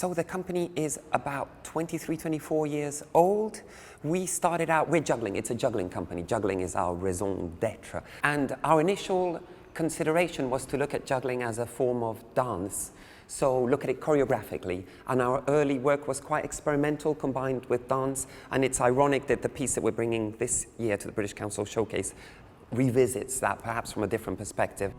So the company is about 23, 24 years old. We started out, we're juggling, it's a juggling company. Juggling is our raison d'etre. And our initial consideration was to look at juggling as a form of dance. So look at it choreographically. And our early work was quite experimental, combined with dance. And it's ironic that the piece that we're bringing this year to the British Council Showcase revisits that, perhaps from a different perspective.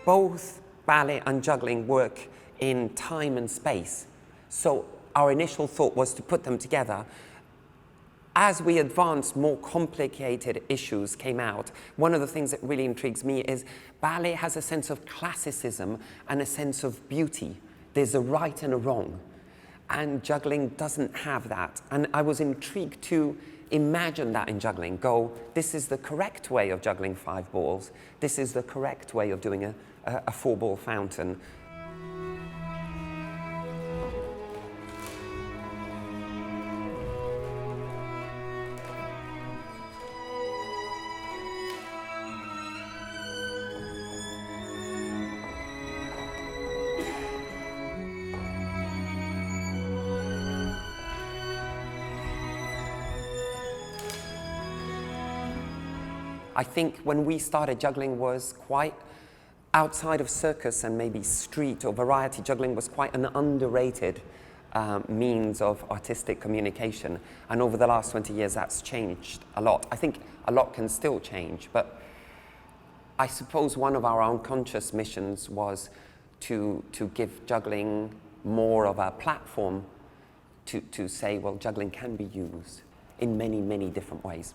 Both ballet and juggling work in time and space. So our initial thought was to put them together. As we advanced, more complicated issues came out. One of the things that really intrigues me is ballet has a sense of classicism and a sense of beauty. There's a right and a wrong. And juggling doesn't have that. And I was intrigued to imagine that in juggling. Go, this is the correct way of juggling 5 balls. This is the correct way of doing a 4-ball fountain. I think when we started, juggling was quite outside of circus and maybe street or variety. Juggling was quite an underrated means of artistic communication. And over the last 20 years, that's changed a lot. I think a lot can still change, but I suppose one of our unconscious missions was to give juggling more of a platform to say, well, juggling can be used in many, many different ways.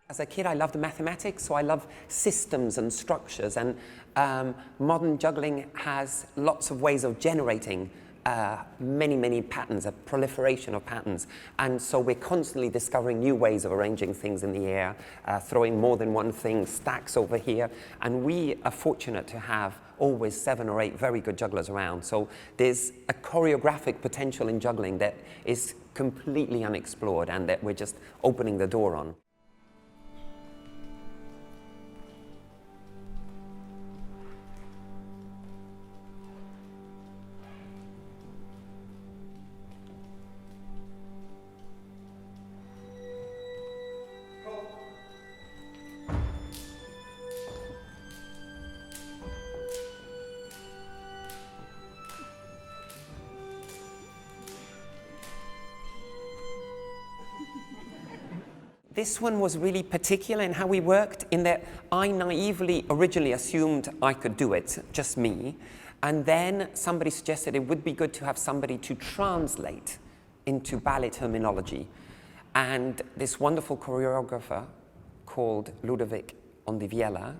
As a kid, I loved mathematics, so I love systems and structures, and modern juggling has lots of ways of generating many patterns, a proliferation of patterns, and so we're constantly discovering new ways of arranging things in the air, throwing more than one thing, stacks over here, and we are fortunate to have always 7 or 8 very good jugglers around. So there's a choreographic potential in juggling that is completely unexplored and that we're just opening the door on. This one was really particular in how we worked, in that I naively originally assumed I could do it, just me, and then somebody suggested it would be good to have somebody to translate into ballet terminology. And this wonderful choreographer called Ludovic Ondiviela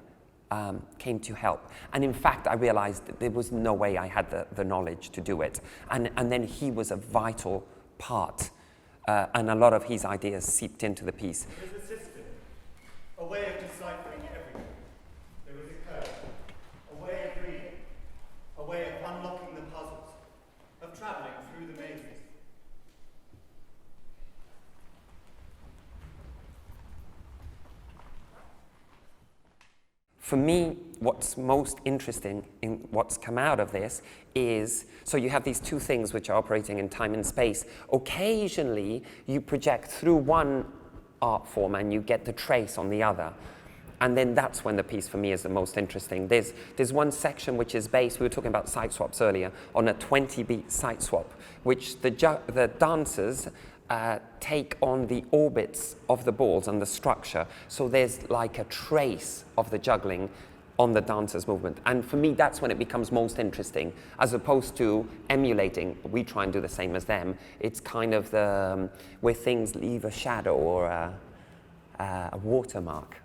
came to help. And in fact, I realized that there was no way I had the knowledge to do it. And then he was a vital part. And a lot of his ideas seeped into the piece. There was a system, a way of deciphering everything. There was a code, a way of reading, a way of unlocking the puzzles, of travelling through the mazes. For me, what's most interesting in what's come out of this is, so you have these 2 things which are operating in time and space. Occasionally, you project through one art form and you get the trace on the other. And then that's when the piece for me is the most interesting. There's one section which is based, we were talking about side swaps earlier, on a 20-beat side swap, which the dancers take on the orbits of the balls and the structure. So there's like a trace of the juggling on the dancer's movement. And for me, that's when it becomes most interesting, as opposed to emulating. We try and do the same as them. It's kind of where things leave a shadow or a watermark